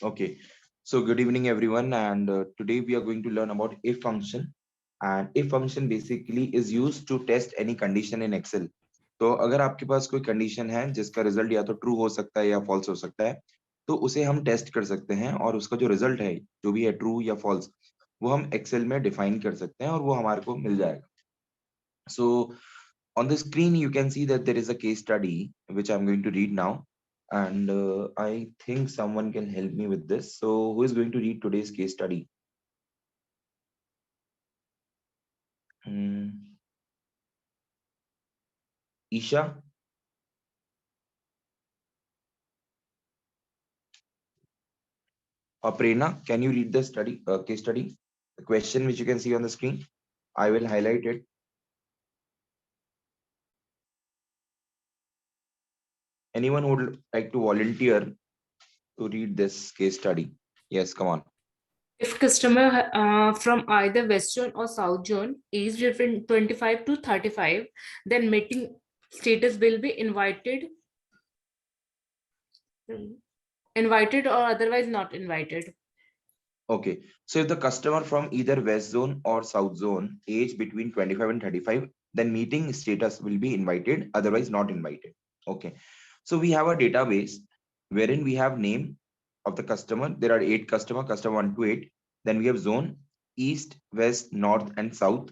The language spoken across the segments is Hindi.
Okay, so good evening everyone, and today we are going to learn about if function. And if function basically is used to test any condition in Excel. तो अगर आपके पास कोई कंडीशन है जिसका रिजल्ट या तो ट्रू हो सकता है या फॉल्स हो सकता है, तो उसे हम टेस्ट कर सकते हैं और उसका जो रिजल्ट है, जो भी है ट्रू या फॉल्स, वो हम एक्सेल में डिफाइन कर सकते हैं और वो हमारे को मिल जाएगा. So on the screen you can see that there is a case study which I'm going to read now, and I think someone can help me with this. So who is going to read today's case study? Hmm. Isha or Prerna, can you read the study case study? The question which you can see on the screen. I will highlight it. Anyone who would like to volunteer to read this case study? Yes, come on. If customer from either West Zone or South Zone is between 25 to 35, then meeting status will be invited or otherwise not invited. Okay, so if the customer from either West Zone or South Zone, age between 25 and 35, then meeting status will be invited, otherwise not invited. Okay, so we have a database wherein we have name of the customer. There are 8 customer 1 to 8. Then we have zone, east, west, north, and south.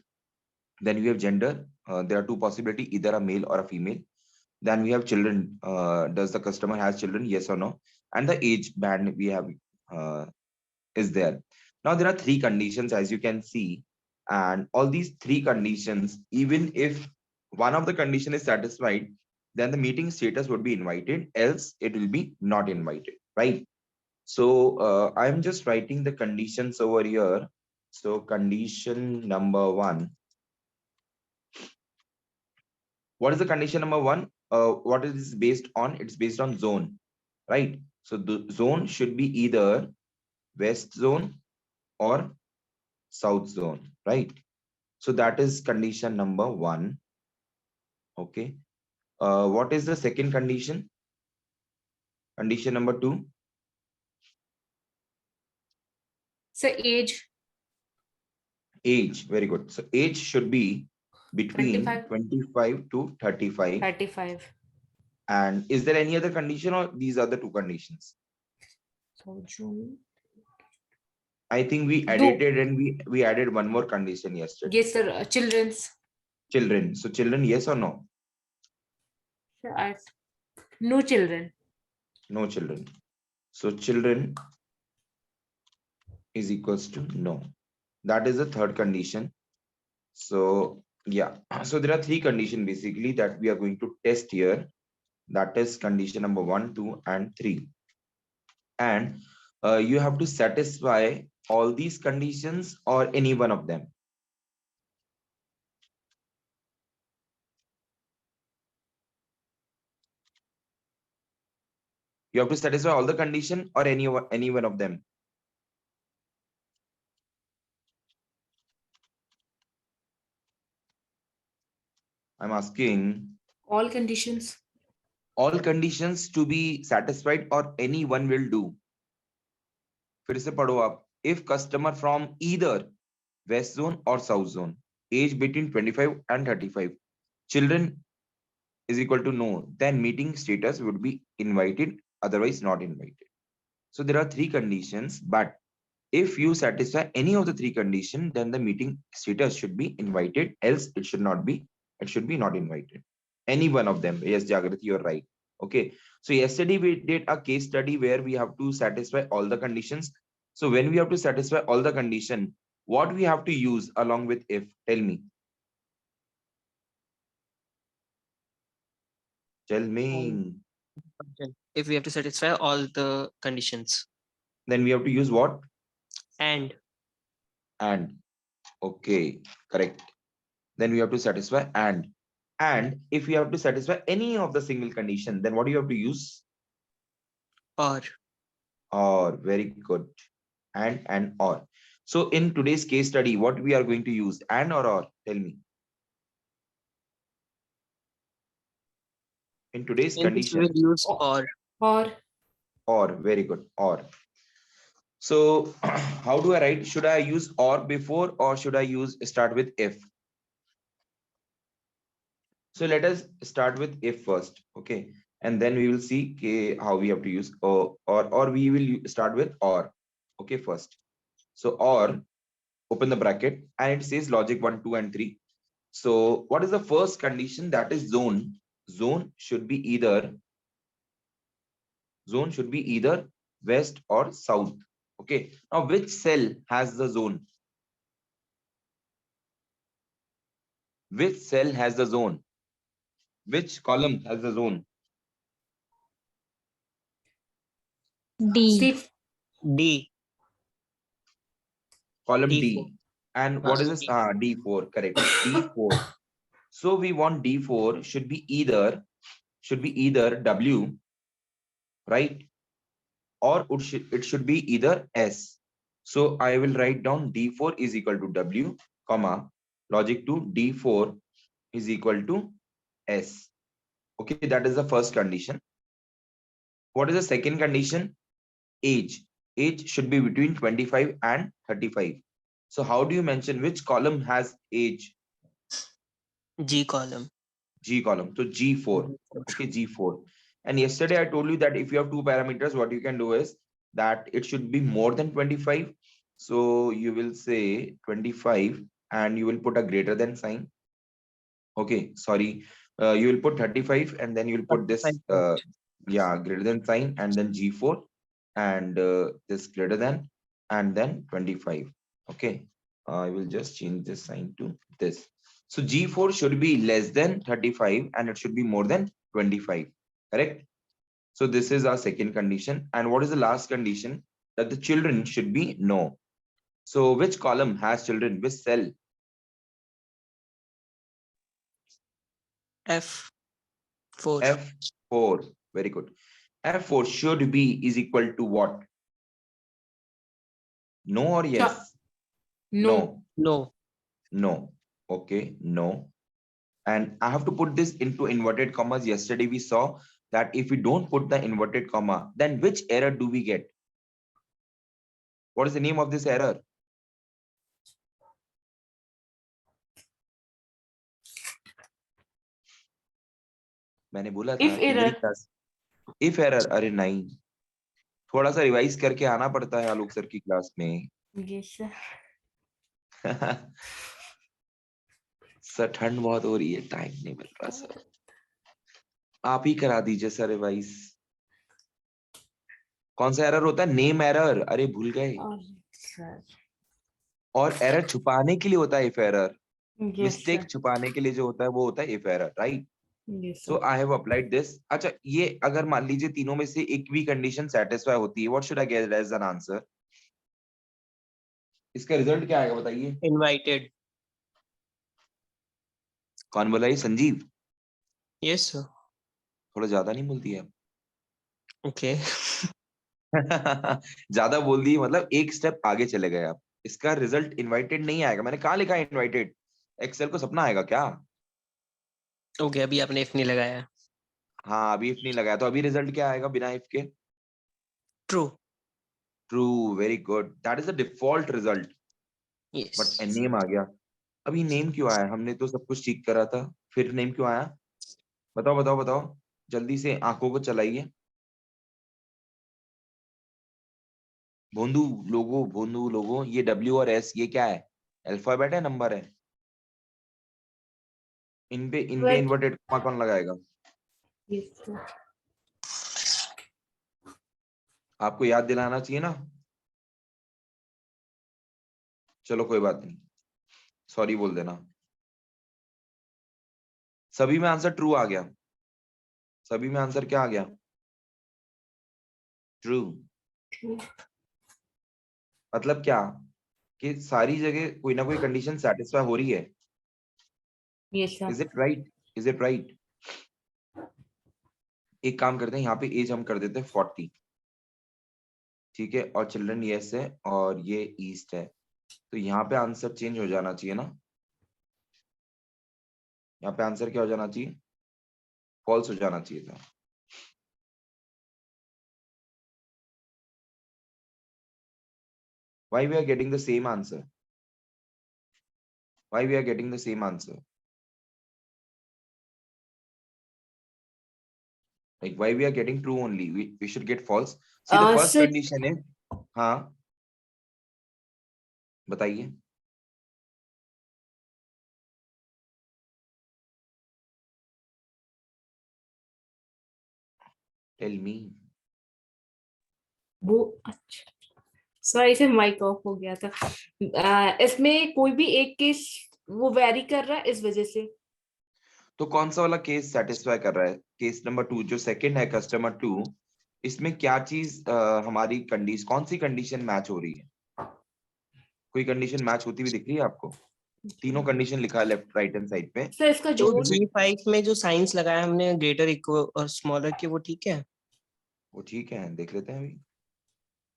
Then we have gender. There are two possibility, either a male or a female. Then we have children. Does the customer has children? Yes or no? And the age band we have uh, is there. Now there are 3 conditions as you can see, and all these 3 conditions, even if one of the condition is satisfied, then the meeting status would be invited, else it will be not invited, right? So I'm just writing the conditions over here. So condition number 1. What is the condition number 1? What is this based on? It's based on zone, right? So the zone should be either west zone or south zone, right? So that is condition number 1. Okay. What is the second condition? Condition number 2. So age Age. Very good. So age should be between 25, 25 to 35. 35. And is there any other condition, or these are the 2 conditions? So June. I think we Do edited and we added one more condition yesterday. yes, sir. Children's. Children. So children, yes or no? Sir, no children. No children. So children is equals to no. That is the third condition. So yeah, so there are 3 conditions basically that we are going to test here. That is condition number 1, 2, and 3. And you have to satisfy all these conditions or any one of them. You have to satisfy all the condition or any one of them. I'm asking All conditions. all conditions to be satisfied or any one will do. फिर से पढ़ो आप. If customer from either West Zone or South Zone, age between 25 and 35, children is equal to no, then meeting status would be invited, otherwise not invited. So there are 3 conditions, but if you satisfy any of the 3 conditions, then the meeting status should be invited, else it should not be, it should be not invited. Any one of them. Yes, Jagrati, you're right. Okay. So yesterday we did a case study where we have to satisfy all the conditions. So when we have to satisfy all the condition, what we have to use along with if? Tell me. Tell me. Function. If we have to satisfy all the conditions. Then we have to use what? And And. Okay, correct. Then we have to satisfy and. And if we have to satisfy any of the single condition, then what do you have to use? or Or. Very good. And or. So in today's case study, what we are going to use? And or? Tell me. In today's in this we will condition. use Or Or. Very good. Or. So how do I write? Should I use or before, or should I use start with if? So let us start with if first, okay, and then we will see how we have to use or we will start with or, okay, first. So or, open the bracket, and it says logic 1, 2, and 3. So what is the first condition? That is zone. Zone should be either west or south. Okay, now which cell has the zone? Which cell has the zone? Which column has the zone? D. Steve, D. Column D4. D. And what is this? D4, correct. D4. So we want D4 should be either W, right? Or it should be either S. So I will write down D4 is equal to W, comma, logic 2, D4 is equal to S. Okay, that is the first condition. What is the second condition? Age. Age should be between 25 and 35. So how do you mention which column has age? G column. G column. So G4. Okay, G4. And yesterday I told you that if you have two parameters, what you can do is that it should be more than 25. So you will say 25 and you will put a greater than sign. Okay, sorry. You will put 35 and then you will put this greater than sign, and then G4 and this greater than, and then 25. Okay, I will just change this sign to this. So G4 should be less than 35 and it should be more than 25, correct? So this is our second condition. And what is the last condition? That the children should be no. So which column has children? Which cell? F4. F4. Very good. F4 should be is equal to what? No or yes? no. No. No. Okay, no. And I have to put this into inverted commas. Yesterday we saw that if we don't put the inverted comma, then which error do we get? What is the name of this error? मैंने बोला था If कि मेरी error. Class if error. अरे नहीं, थोड़ा सा रिवाइज करके आना पड़ता है आलोक सर की क्लास में। Yes, sir. सर ठंड बहुत हो रही है, टाइम नहीं मिल रहा सर, आप ही करा दीजिए सर रिवाइज। कौन सा एरर होता है? Name error. अरे भूल गए। Sir. और एरर छुपाने के लिए होता है if error. Yes, mistake sir. छुपाने के लिए जो होता है वो होता है if error, right? Yes, so sir. I have applied this. अच्छा, ये अगर मान लीजिए तीनों में से एक भी कंडीशन सेटिस्फाई होती है, what should I get as an answer? इसका रिजल्ट क्या आएगा बताइए? Invited. कौन बोला? ये संजीव? Yes, sir. थोड़ा ज्यादा नहीं बोलती है? Okay. ज्यादा बोल दी मतलब एक स्टेप आगे चले गए आप। इसका रिजल्ट इनवाइटेड नहीं आएगा। मैंने कहा लिखा है इनवाइटेड? एक्सेल को सपना आएगा क्या? Okay, अभी आपने if नहीं लगाया। हाँ, अभी इफ नहीं लगाया तो अभी रिजल्ट क्या आएगा बिना इफ के? True. True, very good, that is the default result. Yes. But name आ गया। अभी नेम क्यों आया? हमने तो सब कुछ ठीक करा था, फिर नेम क्यों आया? बताओ बताओ बताओ, जल्दी से आंखों को चलाइए। भोंदू लोगो, ये डब्ल्यू और एस ये क्या है? अल्फाबेट है, नंबर है? इनपे इन्वर्टेड कॉमा कौन लगाएगा? Yes, sir. आपको याद दिलाना चाहिए ना। चलो कोई बात नहीं, सॉरी बोल देना। सभी में आंसर ट्रू आ गया। सभी में आंसर क्या आ गया? ट्रू। True. मतलब क्या कि सारी जगह कोई ना कोई कंडीशन सेटिस्फाई हो रही है। Yes, sir. Is it right? Is it right? एक काम करते हैं, यहाँ पे एज हम कर देते हैं 40, ठीक है, और चिल्ड्रन यस है और ये ईस्ट है, तो यहाँ पे आंसर चेंज हो जाना चाहिए ना। यहाँ पे आंसर क्या हो जाना चाहिए? फॉल्स हो जाना चाहिए था। Why we are getting the same answer? Why we are getting the same answer? Like why we are getting true only? We should get false. See the first Sir, condition is, हाँ बताइए. Tell me. वो अच्छा, सॉरी से माइक ऑफ हो गया था। इसमें कोई भी एक केस वो वेरी कर रहा है इस वजह से। तो कौन सा वाला केस सेटिस्फाई कर रहा है? केस नंबर 2 जो सेकंड है, कस्टमर 2, इसमें क्या चीज हमारी कंडीशन, कौन सी कंडीशन मैच हो रही है? कोई कंडीशन मैच होती हुई दिख रही है आपको? तीनों कंडीशन लिखा है लेफ्ट राइट हैंड साइड पे. सर इसका तो जोन G5 में जो साइंस लगाया हमने ग्रेटर इक्वल और स्मॉलर के, वो ठीक है? वो ठीक है, देख लेते हैं अभी.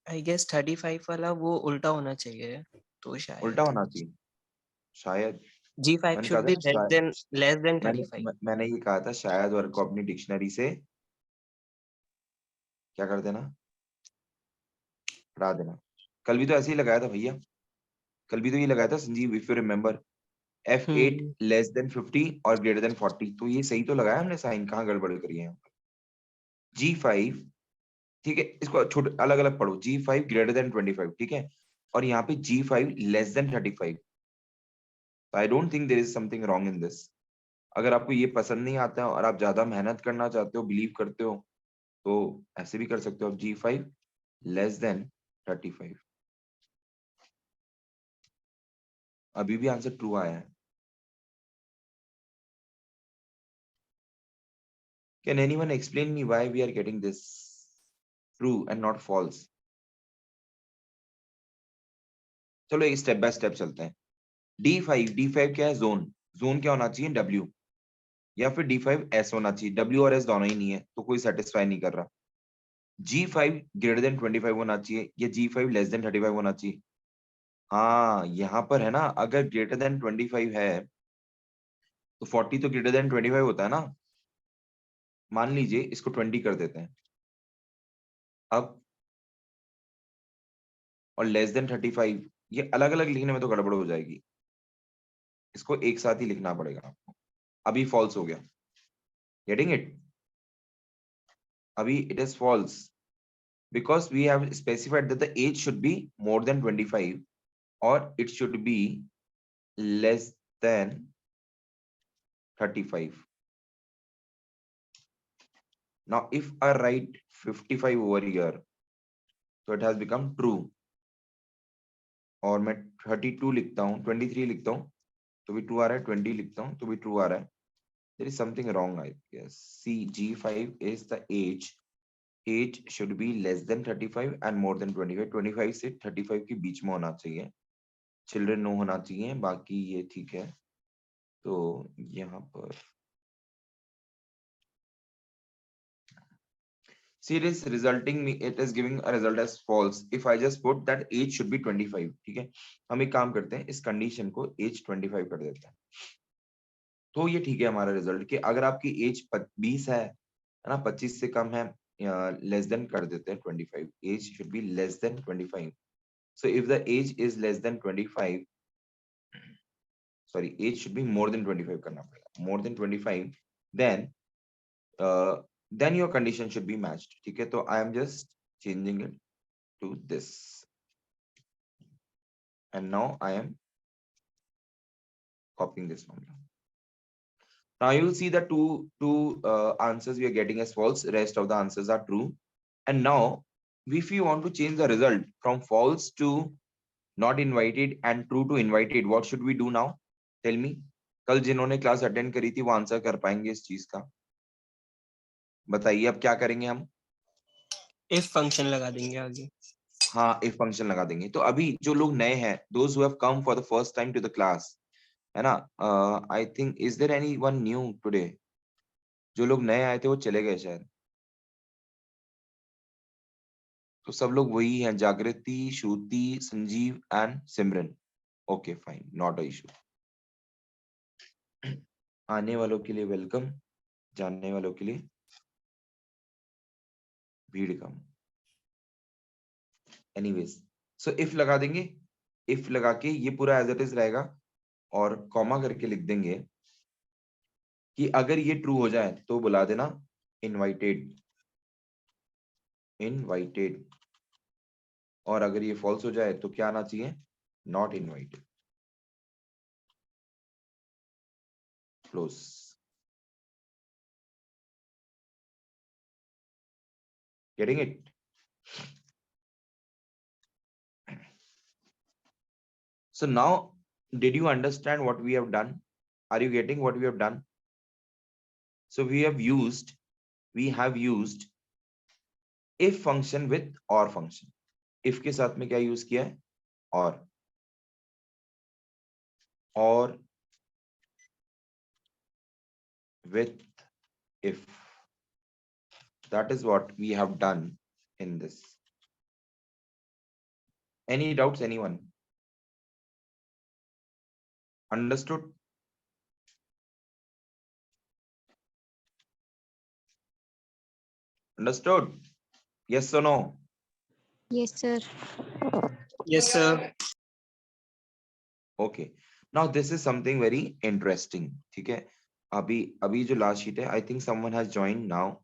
आई गेस 35 वाला वो उल्टा होना चाहिए, तो उल्टा शायद होना चाहिए शायद. G5 मैंने कहा should था be ना शायद. less than 35. मैंने ये कहा था शायद वर्ग को अपनी डिक्शनरी से क्या कर देना, हटा देना. कल भी तो ऐसे ही लगाया था भैया, कल भी तो ये लगाया था Sanjeev, if you remember. F8 less than 50 और ग्रेटर देन 40, तो ये सही तो लगाया हमने साइन, कहाँ गड़बड़ करी है? G5 ठीक है, इसको छोटे अलग अलग पढ़ो. G5 ग्रेटर देन 25 ठीक है, और यहाँ पे G5 less than 35. I don't think there is something wrong in this. अगर आपको ये पसंद नहीं आता है और आप ज्यादा मेहनत करना चाहते हो, बिलीव करते हो, तो ऐसे भी कर सकते हो आप. G5 less than 35. अभी भी आंसर ट्रू आया है. Can anyone explain me why we are getting this true and not false? चलो एक स्टेप बाय स्टेप चलते हैं. D5 क्या है? जोन. जोन क्या होना चाहिए? W. या फिर D5 S होना चाहिए. W और S दोनों ही नहीं है, तो कोई सेटिस्फाई नहीं कर रहा. G5 ग्रेटर देन 25 होना चाहिए, या G5 लेस देन 35 होना चाहिए. हाँ यहाँ पर है ना, अगर ग्रेटर देन 25 है तो 40 तो ग्रेटर देन 25 होता है ना. मान लीजिए इसको 20 कर देते हैं अब, और लेस देन 35, ये अलग अलग लिखने में तो गड़बड़ हो जाएगी, इसको एक साथ ही लिखना पड़ेगा आपको. अभी फॉल्स हो गया. Getting it? अभी it is false because we have specified that the age should be more than 25 or it should be less than 35. Now if I write 55 over here, so it has become true. और मैं 32 लिखता हूँ, 23 लिखता हूँ तो भी ट्रू आ रहा है, 20 लिखता हूँ तो भी ट्रू आ रहा है. There is something wrong, I guess. See, G5 is the age. Age should be less than 35 and more than 25. 25 से 35 के बीच में होना चाहिए. चिल्ड्रन नो होना चाहिए, बाकी ये ठीक है. तो यहाँ पर see it is resulting me, it is giving a result as false if I just put that age should be 25. ठीक है, हम एक काम करते हैं, इस कंडीशन को age 25 कर देते हैं, तो ये ठीक है हमारा रिजल्ट. कि अगर आपकी एज 20 है ना, 25 से कम है, लेस देन कर देते हैं 25. Age should be less than 25. so if the age is less than 25, sorry, age should be more than 25 करना पड़ेगा, more than 25, then your condition should be matched. ठीक है, तो I am just changing it to this, and now I am copying this formula. Now you will see the two answers we are getting as false, rest of the answers are true. And now if you want to change the result from false to not invited and true to invited, what should we do now? Tell me. कल जिन्होंने क्लास अटेंड करी थी वो आंसर कर पाएंगे इस चीज का? बताइए अब क्या करेंगे हम? if फंक्शन लगा देंगे आगे. हाँ, if फंक्शन लगा देंगे. तो अभी जो लोग नए हैं, those who have come for the first time to the class, है ना, I think is there anyone new today? जो लोग नए आए थे वो चले गए शायद, तो सब लोग वही हैं, Jagriti, Shruti, Sanjeev and Simran. Okay fine, not a issue. आने वालों के लिए वेलकम, जानने वालों के लिए भीड़ कम. एनीवेज, सो इफ लगा देंगे, इफ लगा के ये पूरा एज इट इज रहेगा और कॉमा करके लिख देंगे कि अगर ये ट्रू हो जाए तो बुला देना इनवाइटेड, इनवाइटेड, और अगर ये फॉल्स हो जाए तो क्या आना चाहिए, not invited, close. Getting it? So now, did you understand what we have done? Are you getting what we have done? So we have used if function with or function. If के साथ में क्या यूज किया है, or with if. That is what we have done in this. Any doubts, anyone? Understood? Understood? Yes or no? Yes, sir. Yes, sir. Okay. Now this is something very interesting. ठीक है? अभी जो last sheet है, I think someone has joined now.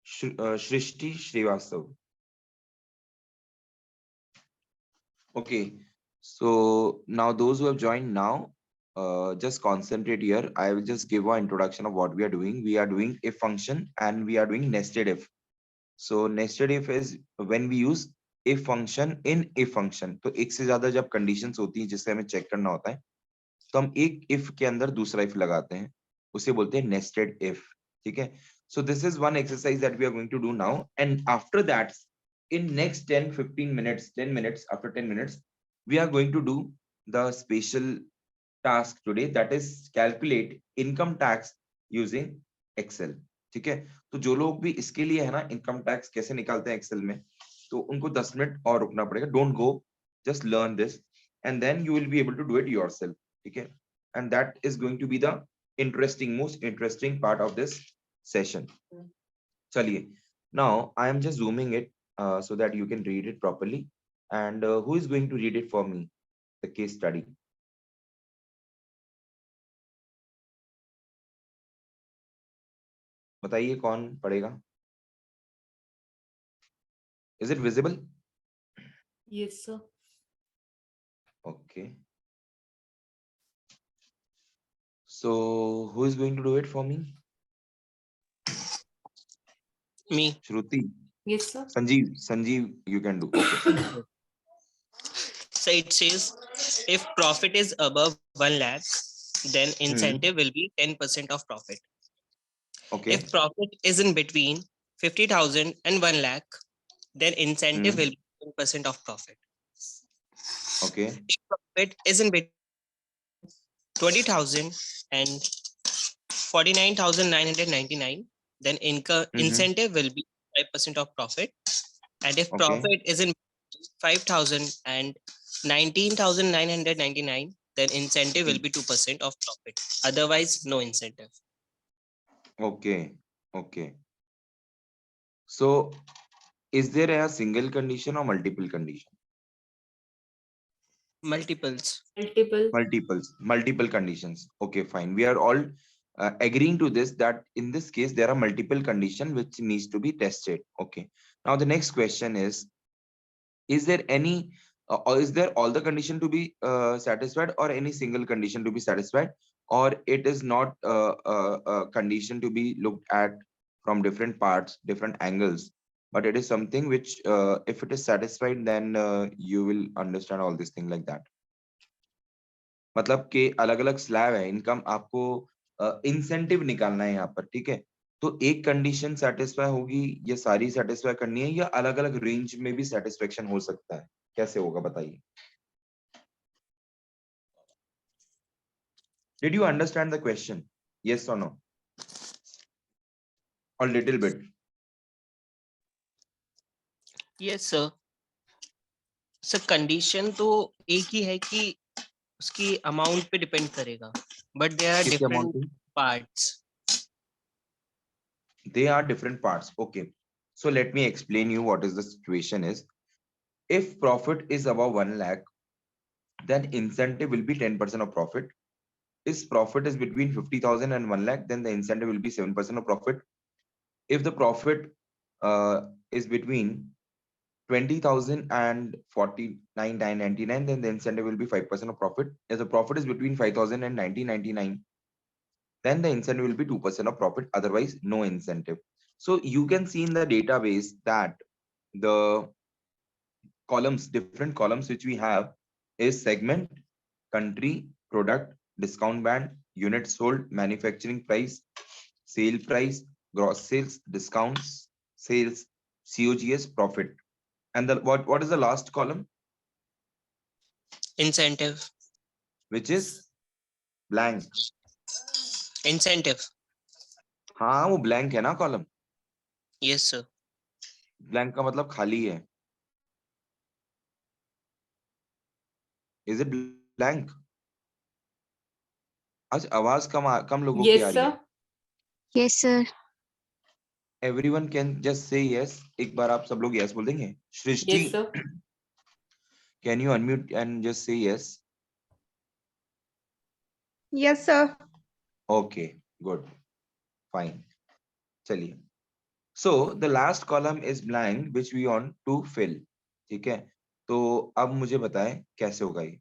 Shrishti Srivastav. Okay, so now those who have joined now, just concentrate here. I will just give an introduction of what we are doing. We are doing if function and we are doing nested if. So nested if is when we use if function in if function. तो एक से ज्यादा जब conditions होती हैं जिससे हमें check करना होता है, तो हम एक if के अंदर दूसरा if लगाते हैं, उसे बोलते हैं nested if. ठीक है? So this is one exercise that we are going to do now, and after that, in next 10-15 minutes, 10 minutes, after 10 minutes, we are going to do the special task today, that is calculate income tax using Excel. ठीक है? तो जो लोग भी इसके लिए है ना इनकम टैक्स कैसे निकालते हैं एक्सेल में, तो उनको 10 मिनट और रुकना पड़ेगा. Don't go, just learn this and then you will be able to do it yourself. ठीक है? And that is going to be the interesting, most interesting part of this session. चलिए, now I am just zooming it so that you can read it properly. And who is going to read it for me, the case study? बताइए कौन पढ़ेगा? Is it visible? Yes, sir. Okay. So who is going to do it for me? Me. Shruti. Yes, sir. Sanjeev, you can do. Okay. So it says if profit is above 1 lakh, then incentive will be 10% of profit. Okay. If profit is in between 50,000 and 1 lakh, then incentive will be 10% of profit. Okay. If profit is in between 20,000 and 49,999, then incentive will be 5% of profit. And if Okay. profit is in 5,000 and 19,999, then incentive will be 2% of profit. Otherwise, no incentive. Okay. Okay. So is there a single condition or multiple condition? Multiples. Multiple conditions. Okay, fine. We are all agreeing to this, that in this case there are multiple conditions which needs to be tested. Okay. Now the next question is there any or is there all the condition to be satisfied, or any single condition to be satisfied, or it is not a condition to be looked at from different parts, different angles, but it is something which if it is satisfied, then you will understand all this thing like that. मतलब कि अलग अलग स्लैब है, इनकम आपको इंसेंटिव निकालना है यहाँ पर. ठीक है? तो एक कंडीशन सेटिस्फाई होगी, ये सारी सेटिस्फाई करनी है, या अलग अलग रेंज में भी सेटिस्फेक्शन हो सकता है? कैसे होगा बताइए? Did you understand the question? Yes or no? Or little bit? Yes, sir. Sir condition तो एक ही है कि उसकी अमाउंट पे डिपेंड करेगा, but they are different parts. They are different parts. Okay. So let me explain you what is the situation is. If profit is above 1 lakh, then incentive will be 10% of profit. If profit is between 50,000 and 1 lakh, then the incentive will be 7% of profit. If the profit is between 20,000 and 49,999, then the incentive will be 5% of profit. If the profit is between 5,000 and 1999, then the incentive will be 2% of profit, otherwise no incentive. So you can see in the database that the columns, different columns which we have is segment, country, product, discount band, units sold, manufacturing price, sale price, gross sales, discounts, sales, COGS, profit. And the what is the last column, Incentive. which is blank? Incentive. हाँ वो blank है ना column. Yes, sir. Blank का मतलब खाली है. Is it blank? आज आवाज कम लोगों की आ Yes, रही है. sir. Yes, sir. Everyone can just say yes. एक बार आप सब लोग yes बोल देंगे. सृष्टि, Yes, sir. can you unmute and just say yes? Yes, sir. Okay, good, fine. चलिए. So the last column is blank which we want to fill. ठीक है. तो अब मुझे बताएं कैसे होगा ये.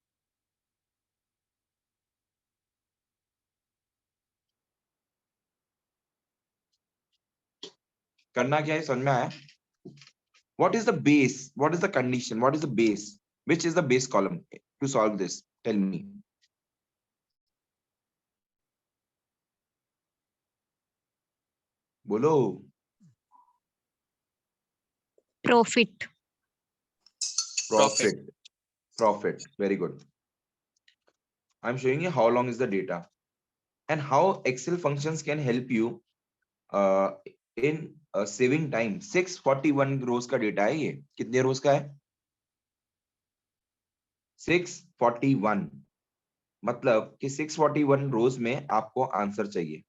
करना क्या है समझ में आया? What is the base? What is the condition? What is the base? Which is the base column to solve this? Tell me. बोलो. Profit. Profit. Profit. Very good. I'm showing you how long is the data and how Excel functions can help you in saving time. 641 rows का data है ये. कितने rows का है? 641. मतलब कि 641 rows में आपको आंसर चाहिए.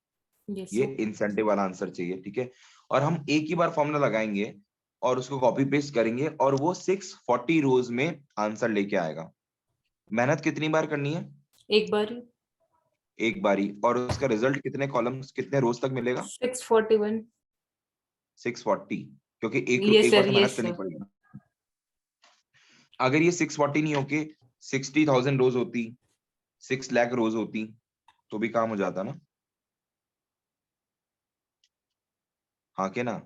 Yes, ये sir. इंसेंटिव वाला आंसर चाहिए. ठीक है. और हम एक ही बार फॉर्मूला लगाएंगे और उसको कॉपी पेस्ट करेंगे और वो 640 रोज में आंसर लेके आएगा. मेहनत कितनी बार करनी है? एक बार ही. एक बारी. और उसका रिजल्ट कितने कॉलम्स कितने रोज तक मिलेगा? 641. 640. क्योंकि Yes, एक sir. बार तो मेहनत Yes, करनी sir. पड़ेगी. अगर ये 640 नहीं होके 60,000 रोज होती, 6 लाख रोज होती तो भी काम हो जाता ना. हाँ के ना?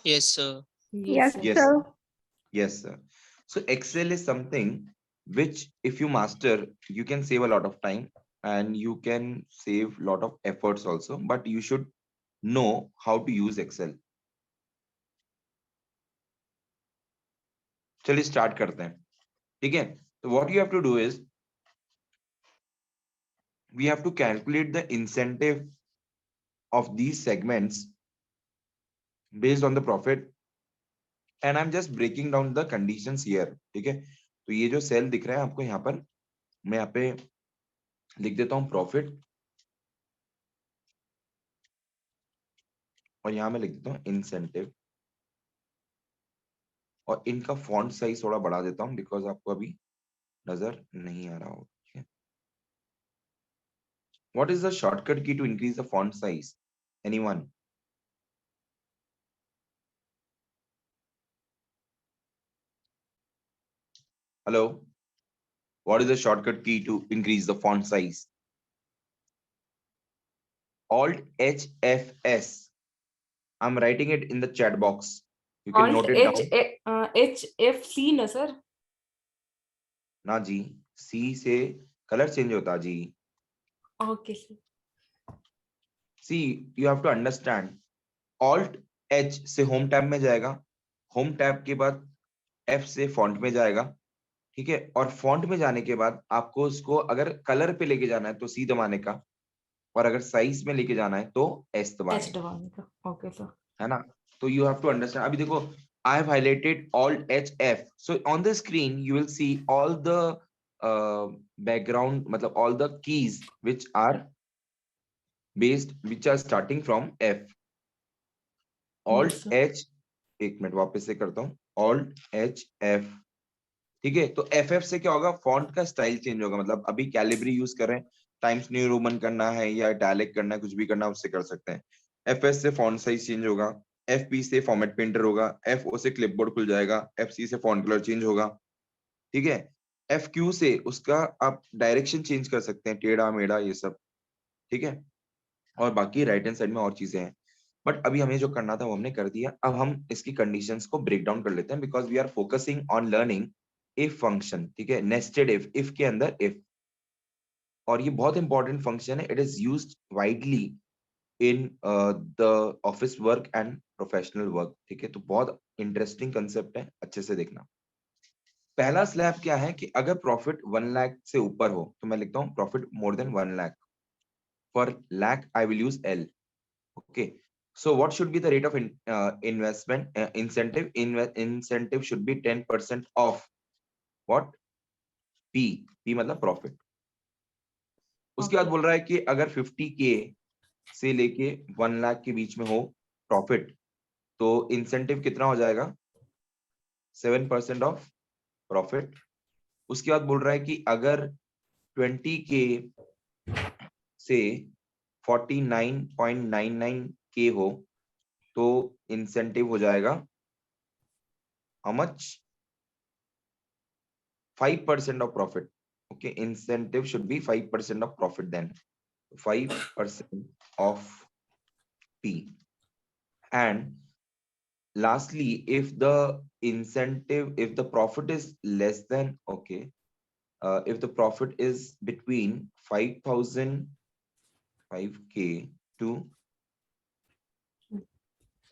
Yes, sir. Yes, sir. Yes. sir. Yes, sir. So Excel is something which if you master, you can save a lot of time and you can save a lot of efforts also, but you should know how to use Excel. चलिए start करते हैं. ठीक है. So what you have to do is we have to calculate the incentive of these segments based on the profit and I'm just breaking down the conditions here. ठीक है. तो ये जो सेल दिख रहा है आपको यहाँ पर, मैं यहाँ पे लिख देता हूँ प्रॉफिट और यहाँ मैं लिख देता हूँ इंसेंटिव और इनका फॉन्ट साइज थोड़ा बढ़ा देता हूँ बिकॉज आपको अभी नजर नहीं आ रहा हो. What is the shortcut key to increase the font size? Anyone? Hello, what is the shortcut key to increase the font size? Alt HFS. I'm writing it in the chat box. You can Alt note it down. HFC ना sir. ना जी, C से कलर चेंज होता जी. Okay, sir. See, you have to understand. Alt H से होम टैब में जाएगा, होम टैब के बाद F से फॉन्ट में जाएगा. ठीक है. और फॉन्ट में जाने के बाद आपको उसको अगर कलर पे लेके जाना है तो C दबाने का और अगर साइज में लेके जाना है तो S दबाने H का. दबाने का. Okay, sir. है ना. तो यू हैव टू अंडरस्टैंड. अभी देखो I have highlighted Alt HF. So on the screen you will see all the background, मतलब all the keys which are starting from F. Alt sir. H, एक मिनट वापस से करता हूँ, ऑल्ट एच एफ, ठीक है। तो एफ एफ से क्या होगा, फॉन्ट का स्टाइल चेंज होगा, मतलब अभी कैलिब्री यूज कर रहे हैं, टाइम्स न्यू रोमन करना है या इटैलिक करना है, कुछ भी करना है उससे कर सकते हैं। एफ एस से फॉन्ट साइज चेंज होगा, एफ पी से फॉर्मेट पेंटर होगा, एफ ओ से क्लिपबोर्ड खुल जाएगा, एफ सी से फॉन्ट कलर चेंज होगा, ठीक है। एफ क्यू से उसका आप डायरेक्शन चेंज कर सकते हैं, टेढ़ा मेढ़ा ये सब, ठीक है। और बाकी राइट हैंड साइड में और चीजें हैं, बट अभी हमें जो करना था वो हमने कर दिया। अब हम इसकी कंडीशंस को ब्रेक डाउन कर लेते हैं, because we are focusing on learning if function, ठीक है, नेस्टेड इफ के अंदर इफ, और ये बहुत इंपॉर्टेंट फंक्शन है, it is used widely in the office work and professional work, ठीक है। तो बहुत इंटरेस्टिंग कंसेप्ट है, अच्छे से देखना। पहला स्लैब क्या है कि अगर प्रॉफिट 1 लाख से ऊपर हो तो मैं लिखता हूँ profit more than 1 lakh, for lakh I will use L, okay. So what should be the rate of investment incentive? Incentive should be 10% of what? P. P मतलब profit. उसके बाद Okay. बोल रहा है कि अगर 50K से लेके 1 लाख के बीच में हो प्रॉफिट, तो इंसेंटिव कितना हो जाएगा? 7% ऑफ प्रॉफिट। उसके बाद बोल रहा है कि अगर 20K से 49.99K हो तो इंसेंटिव हो जाएगा how much? 5% of profit. Okay, incentive should be 5% of profit then. 5% of P. And lastly, if the incentive, if the profit is less than, okay, if the profit is between 5,000, 5K to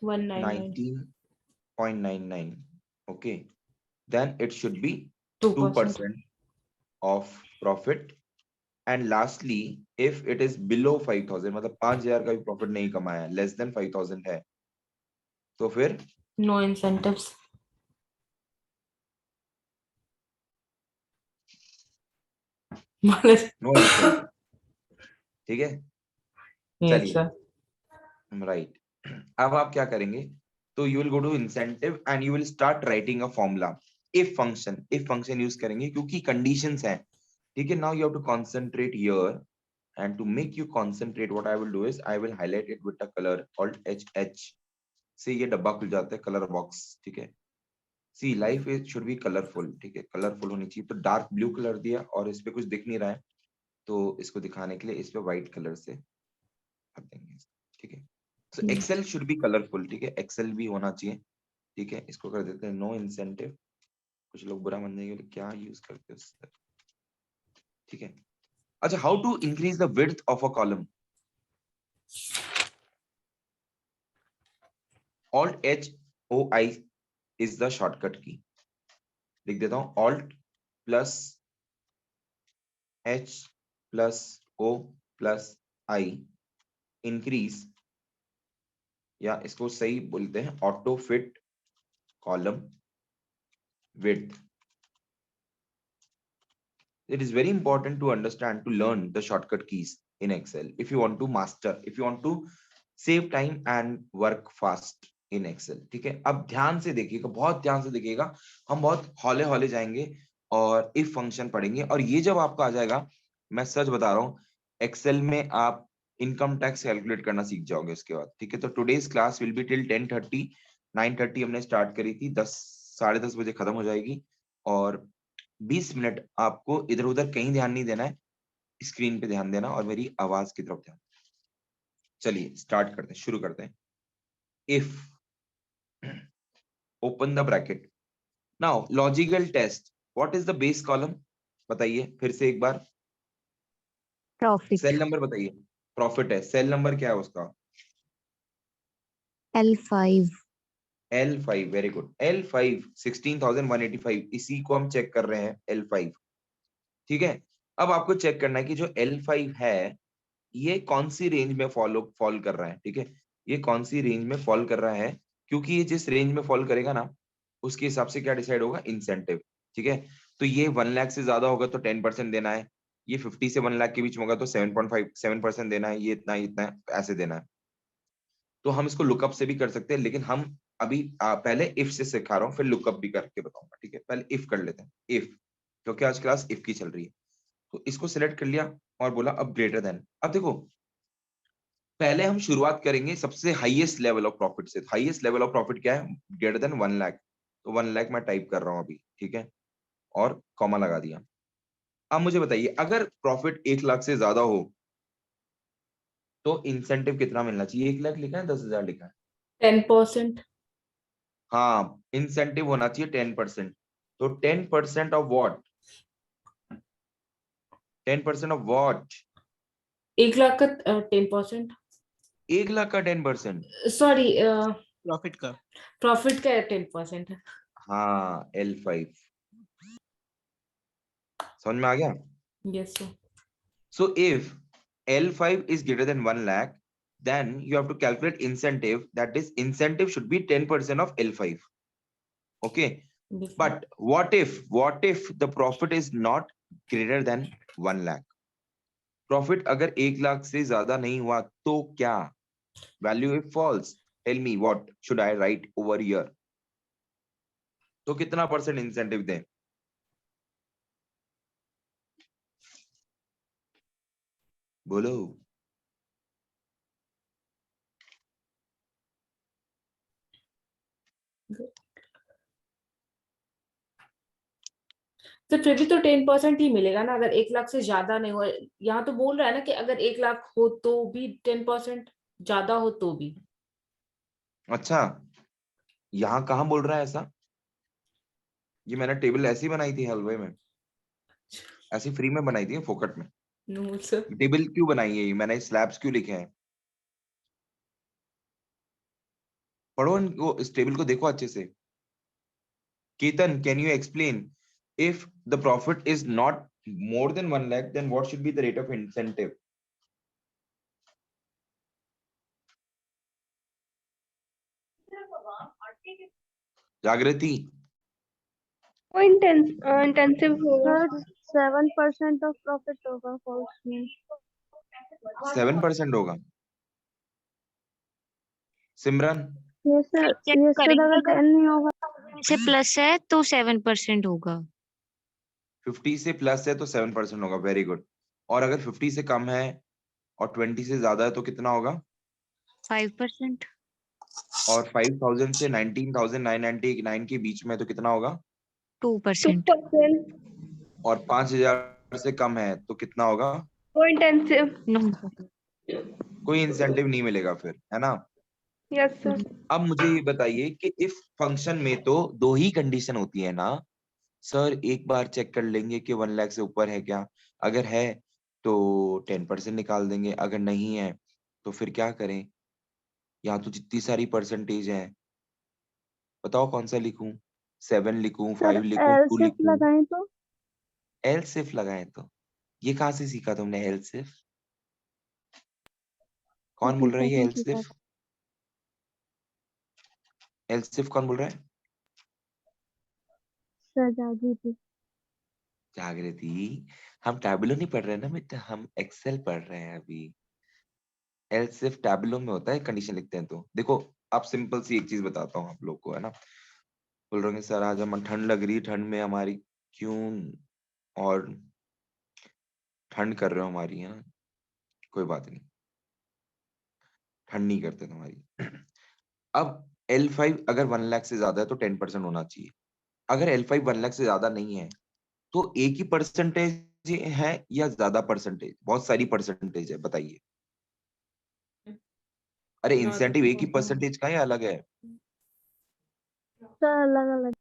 199. 19.99, okay, then it should be 2%. 2% of profit. And lastly if it is below 5,000, मतलब 5,000 का भी प्रॉफिट नहीं कमाया, लेस देन 5,000 है, तो फिर No incentives. नो इंसेंटिव, ठीक है। Yes, चलिए, sir. राइट। अब आप क्या करेंगे, तो you will go to incentive and you will start writing a formula, if function यूज करेंगे क्योंकि कंडीशंस हैं, ठीक है। Now you have to concentrate here, and to make you concentrate what I will do is I will highlight it with a color called HH से ये डब्बा खुल जाता है, कलर बॉक्स, ठीक है। See life is should be colourful, ठीक है, कलरफुल होनी चाहिए। तो डार्क ब्लू कलर दिया और इस पे कुछ दिख नहीं रहा है, तो इसको दिखाने के लिए इस पे व्हाइट कलर से कर देंगे, ठीक है। सो एक्सेल शुड बी कलरफुल, ठीक है, एक्सेल भी होना चाहिए, ठीक है। इसको कर देते हैं नो इंसेंटिव, कुछ लोग बुरा मान जाएंगे क्या यूज करते हो, ठीक है। अच्छा, how to increase the width of a column? Alt H O I is the shortcut key, लिख देता हूं alt plus H plus O plus I, increase, या इसको सही बोलते हैं auto fit column width. It is very important to understand, to learn the shortcut keys in Excel if you want to master, if you want to save time and work fast in Excel, ठीक है। अब ध्यान से देखिएगा, बहुत ध्यान से देखिएगा, हम बहुत हौले हौले जाएंगे और if फंक्शन पढ़ेंगे, और ये जब आपका आ जाएगा, मैं सच बता रहा हूँ, एक्सेल में आप इनकम टैक्स कैलकुलेट करना सीख जाओगे इसके बाद, ठीक है। तो today's class will be till 10:30, 9:30 हमने स्टार्ट करी थी, 10, 10:30 बजे खत्म हो जाएगी, और 20 मिनट आपको इधर उधर कहीं ध्यान नहीं देना है, स्क्रीन पे ध्यान देना और मेरी आवाज की तरफ ध्यान। चलिए स्टार्ट करते हैं, शुरू करते हैं। If open the bracket, now logical test, what is the base column? बताइए फिर से एक बार, Profit. सेल नंबर बताइए। प्रॉफिट है, सेल नंबर क्या है उसका? L5. L5, very good. L5 16,185, इसी को हम चेक कर रहे हैं, L5, ठीक है। अब आपको चेक करना है कि जो L5 है ये कौन सी रेंज में फॉल कर रहा है, ठीक है। ये कौन सी रेंज में फॉल कर रहा है, क्योंकि ये जिस रेंज में फॉल करेगा ना, उसके हिसाब से क्या डिसाइड होगा, इंसेंटिव, ठीक है। तो ये 1 लाख से ज्यादा होगा तो 10% देना है, ये 50 से 1 लाख के बीच में होगा तो 7.5 7% देना है, ये इतना इतना ऐसे देना है। तो हम इसको लुकअप से भी कर सकते हैं, लेकिन हम अभी पहले इफ से सिखा रहा हूँ, फिर लुकअप भी करके बताऊंगा, ठीक है। पहले इफ कर लेते हैं, इफ, क्योंकि आज क्लास इफ की चल रही है। तो इसको सिलेक्ट कर लिया और बोला अब ग्रेटर देन। अब देखो, पहले हम शुरुआत करेंगे सबसे हाईएस्ट लेवल ऑफ प्रॉफिट से। हाईएस्ट लेवल ऑफ प्रॉफिट क्या है? Greater than 1 lakh. तो 1 लाख मैं टाइप कर रहा हूं अभी, ठीक है, और कॉमा लगा दिया। अब मुझे बताइए, अगर प्रॉफिट 1 लाख से ज्यादा हो तो इंसेंटिव कितना मिलना चाहिए? 1 लाख लिखा है, 10,000 लिखा है? 10%. हाँ, इंसेंटिव होना चाहिए 10%। तो 10% of what? 10% of what? 1 lakh का 10%. 1 लाख का 10%? सॉरी, प्रॉफिट का। प्रॉफिट का 10% है. हाँ, L5 समझ में आ गया? Yes sir. So if L5 is greater than 1 lakh, then you have to calculate incentive. That is, incentive should be 10% of L5. Okay. But what if the profit is not greater than 1 lakh? Profit अगर 1 लाख से ज्यादा नहीं हुआ तो क्या? Value if false. Tell me what should I write over here? तो कितना परसेंट इंसेंटिव दें? बोलो। तो फिर भी तो 10% ही मिलेगा ना, अगर 1 लाख से ज्यादा नहीं हो. यहाँ तो बोल रहा है ना कि अगर 1 लाख हो तो भी 10%, ज्यादा हो तो भी. अच्छा, यहाँ कहाँ बोल रहा है ऐसा? ये मैंने टेबल ऐसी बनाई थी हलवे में, ऐसी फ्री में बनाई थी फोकट में। No sir. टेबल क्यों बनाई है? मैंने स्लैब्स क्यों लिखे हैं? पढ़ो इनको, इस टेबल को देखो अच्छे से। Ketan, can you explain, if the profit is not more than 1 lakh, then what should be the rate of incentive? जागृति, वो इंटेंसिव होगा। सर 7% ऑफ प्रॉफिट होगा फॉल्स में। 7% होगा। सिमरन, ये सर चेक अगर करेंगे, 10 नहीं होगा से प्लस है तो 7% होगा. 50 से प्लस है तो 7% होगा। Very good. और अगर 50 से कम है और 20 से ज्यादा है तो कितना होगा? 5%. और 5000 से 19,999 के बीच में है तो कितना होगा? 2%. 2%। और 5,000 से कम है तो कितना होगा? वो इंटेंसिव। नो. कोई इंसेंटिव नहीं मिलेगा फिर, है ना? Yes sir. अब मुझे ये बताइए कि इफ फंक्शन में तो दो ही कंडीशन होती है ना सर? एक बार चेक कर लेंगे कि 1 लाख से ऊपर है क्या, अगर है तो 10% निकाल देंगे, अगर नहीं है तो फिर क्या करें? यहाँ तो जितनी सारी परसेंटेज है, बताओ कौन सा लिखूं? 7 लिखूं, सर 5 लिखूं, एल 2 सिर्फ लिखूं? लगाएं तो एल सिर्फ लगाए तो? ये कहाँ से सीखा तुमने एल सिर्फ? कौन बोल रहा है ये एल ठीक है। सिर्फ? एल सिर्फ कौन बोल रहा है? सर जागी थी। जागृति, हम टैबुलो नहीं पढ़ रहे हैं ना बेटा, हम एक्सेल पढ़ रहे हैं अभी। एल सिर्फ टैबुलो में होता है, कंडीशन लिखते हैं तो। देखो, अब सिंपल सी एक चीज बताता हूँ आप लोग को, है ना। बोल रहे हैं सर आज हम ठंड लग रही है, ठंड में हमारी क्यों, और ठंड कर रहे हो हमारी, है ना, कोई बात नहीं, ठंड नहीं करते तुम्हारी। अब L5 अगर 1 लाख से ज्यादा है तो 10% होना चाहिए। अगर L5 1 लाख से ज्यादा नहीं है तो एक ही परसेंटेज है या ज्यादा परसेंटेज? बहुत सारी परसेंटेज है, बताइए। अरे इंसेंटिव एक ही परसेंटेज का है या अलग है? सर अलग अलग।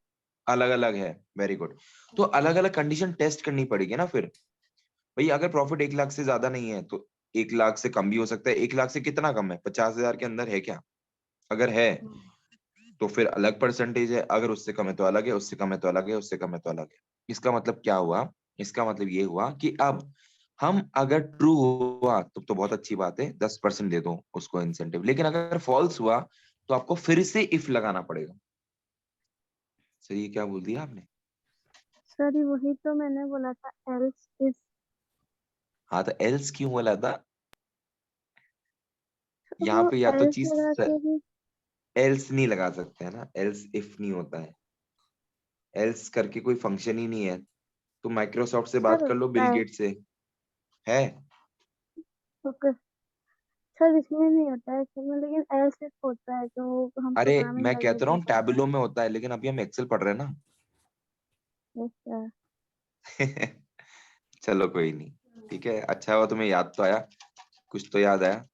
अलग अलग है। Very good. तो अलग अलग कंडीशन टेस्ट करनी पड़ेगी ना फिर। भाई अगर प्रॉफिट 1 लाख से ज्यादा नहीं है तो 1 लाख से कम भी हो सकता है। 1 लाख से कितना कम है? 50,000 के अंदर है क्या? अगर है तो फिर अलग परसेंटेज है, अगर उससे कम है तो अलग है, उससे कम है तो अलग है, उससे कम है तो अलग है। इसका मतलब क्या हुआ? इसका मतलब ये हुआ कि अब हम अगर ट्रू हुआ तो बहुत अच्छी बात है, 10% दे दो उसको इंसेंटिव। लेकिन अगर फॉल्स हुआ तो आपको फिर से इफ लगाना पड़ेगा। सर ये क्या बोल दिया आपने? सर ये वही तो मैंने बोला था एल्स इफ। हाँ, तो एल्स क्यों बोला था? तो यहाँ वो पे या तो else चीज लगा के भी एल्स नहीं लगा सकते है ना, एल्स इफ नहीं होता है, एल्स करके कोई फंक्शन ही नहीं है। तो माइक्रोसॉफ्ट से बात सर कर लो, होता बिल है। गेट से। है ओके सर, इसमें नहीं होता है इसमें, लेकिन else if होता है जो हम अरे प्रोग्रामिंग मैं कहता लैंग्वेज रहा में हूँ पढ़ते हैं। टैबुलो में होता है, लेकिन अभी हम एक्सेल पढ़ रहे हैं ना। Yes sir. चलो कोई नहीं, ठीक है, अच्छा हुआ तुम्हें याद तो आया, कुछ तो याद आया।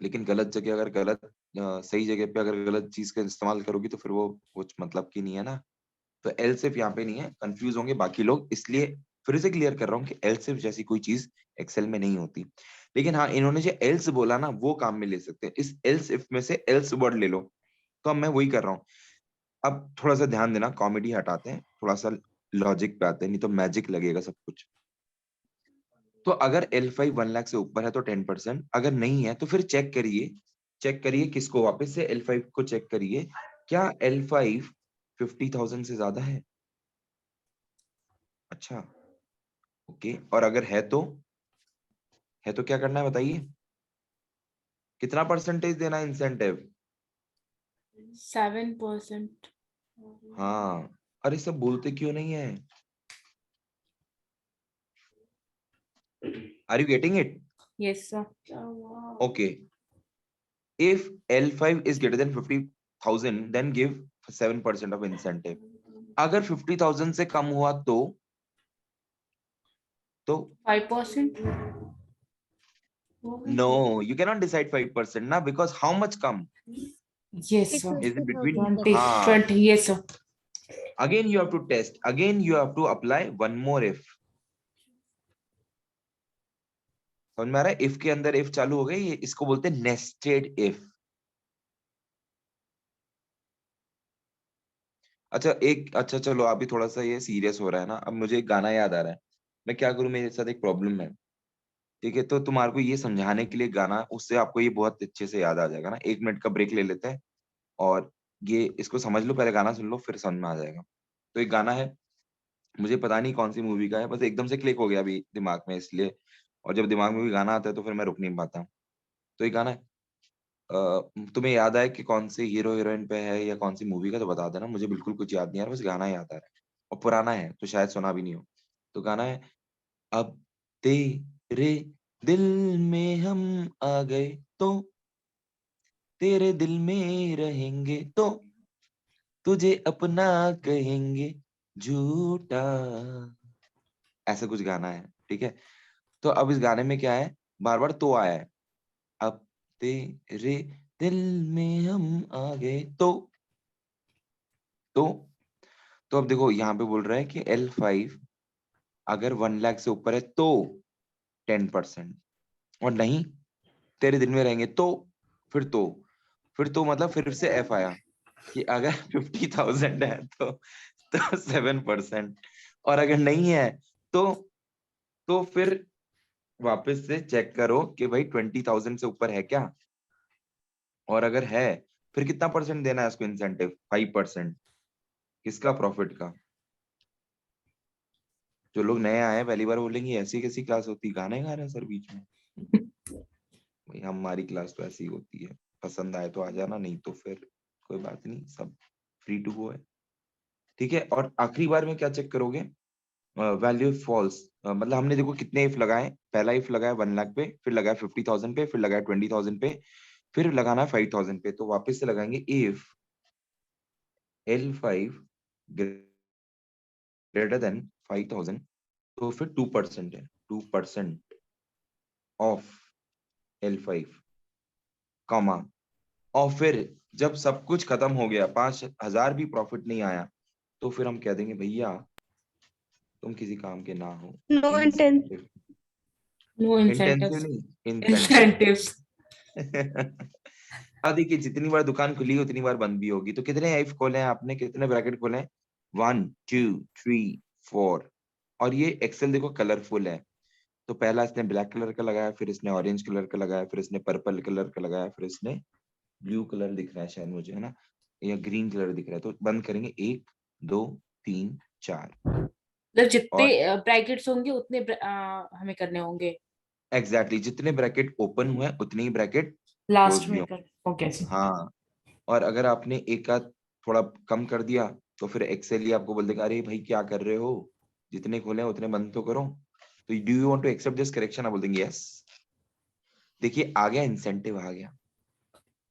लेकिन गलत जगह अगर सही जगह पे अगर गलत चीज का इस्तेमाल करोगी तो फिर वो कुछ मतलब की नहीं है ना। तो एल सिर्फ यहाँ पे नहीं है, कंफ्यूज होंगे बाकी लोग, इसलिए फिर से क्लियर कर रहा हूँ कि एल सिर्फ जैसी कोई चीज एक्सेल में नहीं होती। लेकिन हाँ, इन्होंने जो एल्स बोला ना वो काम में ले सकते हैं, इस एल्स इफ में से एल्स वर्ड ले लो। तो अब मैं वही कर रहा हूँ। अब थोड़ा सा ध्यान देना, कॉमेडी हटाते हैं, थोड़ा सा लॉजिक पे आते हैं, नहीं तो मैजिक लगेगा सब कुछ। तो अगर L5 1 लाख से ऊपर है तो 10%, अगर नहीं है तो फिर चेक करिए किसको, वापस से L5 को चेक करिए, क्या L5 50,000 से ज्यादा है? अच्छा, ओके, और अगर है तो क्या करना है बताइए, कितना परसेंटेज देना है इंसेंटिव? 7%. हाँ, अरे सब बोलते क्यों नहीं है? Are you getting it? Yes, sir. Okay, if L5 is greater than 50,000 then give 7% of incentive. अगर 50,000 से कम हुआ तो 5%. no, you cannot decide 5% ना, because how much come? Yes, sir. Is it between 20, हाँ, 20. Yes, sir. again you have to test, again you have to apply one more if। समझ में आ रहा है? if के अंदर if चालू हो गई, ये इसको बोलते हैं nested if। अच्छा चलो, अभी थोड़ा सा ये सीरियस हो रहा है ना, अब मुझे एक गाना याद आ रहा है, मैं क्या करूं, मेरे साथ एक प्रॉब्लम है, ठीक है, तो तुम्हारे को ये समझाने के लिए गाना, उससे आपको ये बहुत अच्छे से याद आ जाएगा ना। 1 मिनट का ब्रेक ले लेते हैं, और ये इसको समझ लो, पहले गाना सुन लो, फिर समझ में आ जाएगा। तो एक गाना है, मुझे पता नहीं कौन सी मूवी का है, बस एकदम से क्लिक हो गया अभी दिमाग में, इसलिए, और जब दिमाग में भी गाना आता है तो फिर मैं रुक नहीं पाता। तो ये गाना है, तुम्हें याद आए कि कौन से हीरो हीरोइन पे है या कौन सी मूवी का, तो बता देना, मुझे बिल्कुल कुछ याद नहीं आ रहा, बस गाना याद आ रहा है, और पुराना है तो शायद सुना भी नहीं हो। तो गाना है, अब तेरे दिल में हम आ गए तो तेरे दिल में रहेंगे, तो तुझे अपना कहेंगे झूठा, ऐसा कुछ गाना है, ठीक है। तो अब इस गाने में क्या है, बार बार तो आया है, अब तेरे दिल में हम आ गए तो तो अब देखो यहाँ पे बोल रहा है कि L5 अगर 1 लाख से ऊपर है तो 10%, और नहीं तेरे दिल में रहेंगे तो फिर तो मतलब फिर से F आया कि अगर 50,000 है तो 7%, और अगर नहीं है तो फिर वापस से चेक करो कि भाई 20,000 से ऊपर है क्या, और अगर है फिर कितना परसेंट देना है उसको इंसेंटिव? 5%। किसका? प्रॉफिट का। जो लोग नए आए हैं पहली बार बोलेंगे ऐसी कैसी क्लास होती, गाने गा रहे हैं सर बीच में। भाई हमारी क्लास तो ऐसी होती है, पसंद आए तो आ जाना, नहीं तो फिर कोई बात नहीं, सब फ्री टू गो है, ठीक है। और आखिरी बार में क्या चेक करोगे? वैल्यू फॉल्स, मतलब हमने देखो कितने इफ लगाए, पहला इफ लगाया 1 लाख पे, फिर लगाया 50,000 पे, फिर लगाया 20,000 पे, फिर लगाना है 5,000 पे। तो वापस से लगाएंगे इफ L5 ग्रेटर देन 5,000, तो फिर 2% है, 2% ऑफ L5, कॉमा, और फिर जब सब कुछ खत्म हो गया, 5,000 भी प्रॉफिट नहीं आया, तो फिर हम कह देंगे भैया तुम किसी काम के ना हो। No intent. Incentive, No intensive incentives. नहीं, इंसेंटिव। Incentives. अब देखिए, जितनी बार दुकान खुली उतनी बार बंद भी होगी, तो कितने इफ खोले हैं आपने, कितने ब्रैकेट खोले हैं? 1 2 3 4, और ये एक्सेल देखो कलरफुल है, तो पहला इसने ब्लैक कलर का लगाया, फिर इसने ऑरेंज कलर का लगाया, फिर इसने पर्पल कलर का लगाया, फिर इसने ब्लू कलर दिख रहा है शायद मुझे, है ना, या ग्रीन कलर दिख रहा है, तो बंद करेंगे 1 2 3 4, मतलब जितने और ब्रैकेट्स होंगे उतने हमें करने होंगे। एग्जैक्टली जितने ब्रैकेट ओपन हुए उतने ही ब्रैकेट लास्ट क्लोज भी में हो। कर ओके सर। हाँ, और अगर आपने एक आध थोड़ा कम कर दिया तो फिर एक्सेल ही आपको बोल देगा अरे भाई क्या कर रहे हो, जितने खोले हैं उतने बंद तो करो। तो do you want to accept this correction, आप बोल देंगे यस। देखिए आ गया, इंसेंटिव आ गया,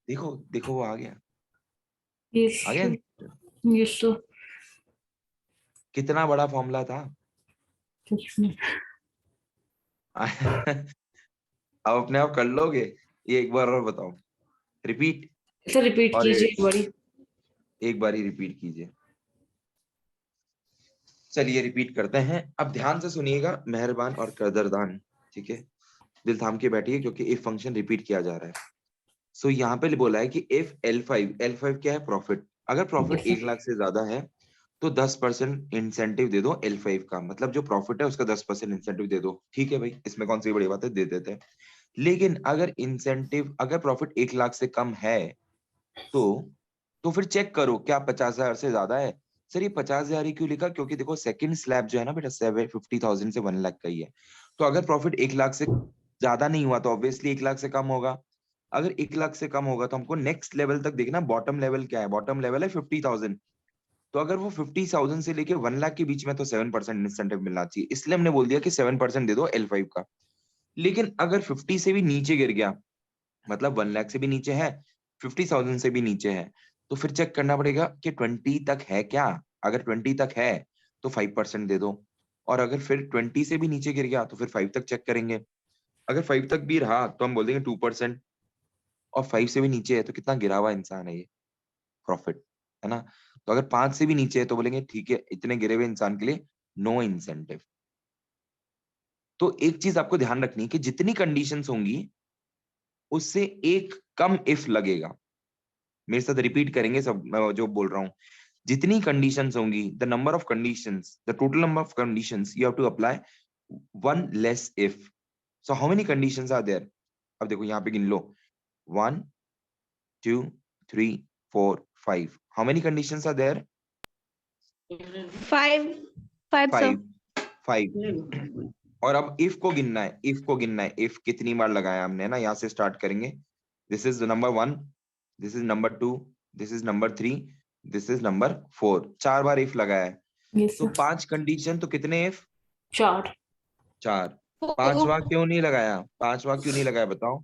देखो देखो वो आ गया, यस आ गया सर, incentive। Yes sir. कितना बड़ा फॉर्मूला था। अब अपने आप कर लोगे, ये एक बार और बताओ, रिपीट, सर रिपीट और कीजिए एक बारी। एक बार ही रिपीट कीजिए। चलिए रिपीट करते हैं, अब ध्यान से सुनिएगा मेहरबान और कदरदान, ठीक है, दिल थाम के बैठिए क्योंकि इफ फंक्शन रिपीट किया जा रहा है। सो यहाँ पे बोला है कि इफ L5 क्या है, प्रॉफिट, अगर प्रॉफिट Yes, 1 लाख से ज्यादा है तो 10% इंसेंटिव दे दो L5 का, मतलब जो प्रॉफिट है उसका 10% इंसेंटिव दे दो। ठीक है भाई, इसमें कौन सी बड़ी बात है, दे देते हैं। लेकिन अगर इंसेंटिव, अगर प्रॉफिट 1 लाख से कम है तो फिर चेक करो क्या 50,000 से ज्यादा है। सर ये 50,000 ही क्यों लिखा, क्योंकि देखो सेकंड स्लैब जो है ना बेटा 750,000 से 1 लाख का ही है। तो अगर प्रॉफिट 1 लाख से ज्यादा नहीं हुआ तो ऑब्वियसली 1 लाख से कम होगा। अगर 1 लाख से कम होगा तो हमको नेक्स्ट लेवल तक देखना, बॉटम लेवल क्या है, बॉटम लेवल है 50,000। तो अगर वो 50,000 से लेके 1 लाख के बीच में तो 7% इंसेंटिव मिलना चाहिए, इसलिए हमने बोल दिया कि 7% दे दो L5 का। लेकिन अगर 50 से भी नीचे गिर गया, मतलब 1 लाख से भी नीचे है, 50,000 से भी नीचे है, तो फिर चेक करना पड़ेगा कि 20 तक है क्या। अगर 20 तक है तो 5% दे दो, और अगर फिर 20 से भी नीचे गिर गया तो फिर 5 तक चेक करेंगे। अगर 5 तक भी रहा तो हम बोल देंगे 2%, और 5 से भी नीचे है तो कितना गिरा हुआ इंसान है ये, प्रॉफिट, है ना। तो अगर 5 से भी नीचे है तो बोलेंगे ठीक है, इतने गिरे हुए इंसान के लिए नो इंसेंटिव। तो एक चीज आपको ध्यान रखनी है कि जितनी कंडीशंस होंगी उससे एक कम इफ लगेगा। मेरे साथ रिपीट करेंगे सब, मैं जो बोल रहा हूं, जितनी कंडीशंस होंगी, the number of conditions, the total number of conditions, you have to apply one less if. So how many conditions are there, अब देखो यहाँ पे गिन लो, 1 2 3 4 5, how many conditions are there, 5 5 sir. 5 और अब इफ को गिनना है, इफ को गिनना है, इफ कितनी बार लगाया हमने ना, यहाँ से स्टार्ट करेंगे। This is number 1, this is number 2, this is number 3, this is number 4, 4 bar if लगाया है। yes तो sir. 5 कंडीशन तो कितने इफ, 4। 4। पांचवा क्यों नहीं लगाया, पांचवा क्यों नहीं लगाया बताओ,